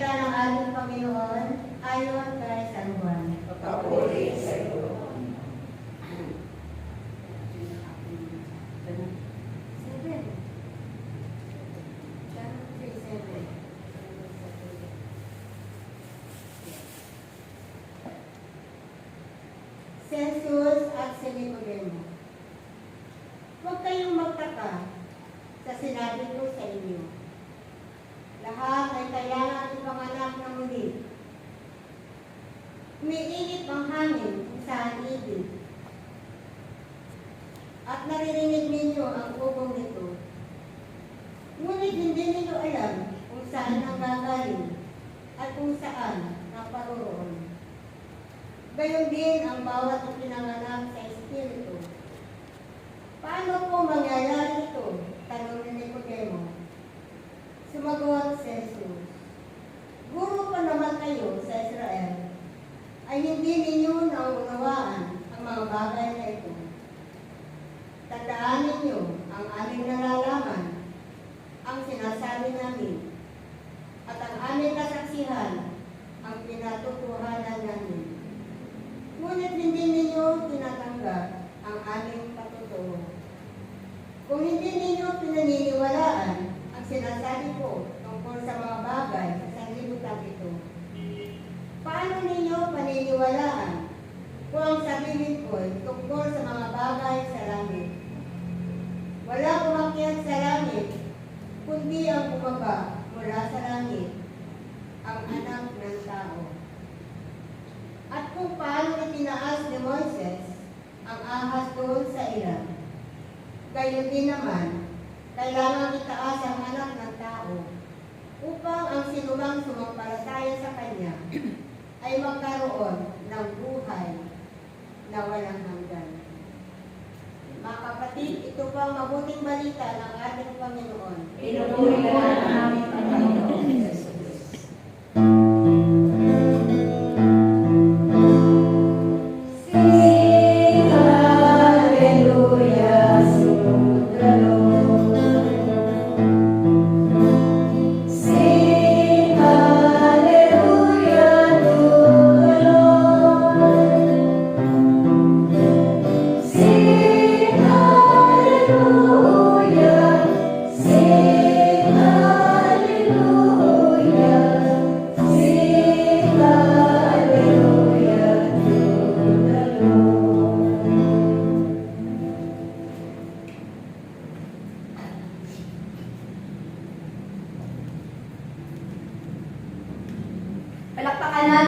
salita ng ating Panginoon ayon kay San Juan. Papuri sa iyo. Si Jesus at si Nicodemo. Huwag kayong magtaka sa sinabi ko sa inyo. Lahat ay kailangan ipanganak ng muli. Umiinit ang hangin kung saan ibig. At naririnig ninyo ang ugong nito. Ngunit hindi ninyo alam kung saan nanggagaling at kung saan naparoroon. Gayon din ang bawat ipinanganak sa Espiritu. Paano po mangyayari ito? Tanong ni Nicodemo. Sumagot si Jesus. Guro pa naman kayo sa Israel, ay hindi ninyo naunawaan ang mga bagay na ito. Tandaan ninyo ang aming nalalaman, ang sinasabi namin, at ang aming kasaksihan, ang pinatutuhanan namin. Ngunit hindi ninyo tinatanggap ang aming patutuo. Kung hindi ninyo pinaniniwalaan ang sinasabi ko tungkol sa mga bagay sa sanlibutan ito, paano ninyo paniniwalaan kung ang sabihin ko tungkol sa mga bagay sa langit? Walang umakyat sa langit, kundi ang bumaba mula sa langit, ang anak ng tao. At kung paano itinaas ni Moises ang ahas doon sa ilang, gayon din naman, kailangan itaas ang anak ng tao upang ang sinumang sumampalataya sa kanya ay magkaroon ng buhay na walang hanggan. Mga kapatid, ito po ang mabuting balita ng ating Panginoon. Pinupuri ka namin, Panginoon Jesus. Palakpakan natin.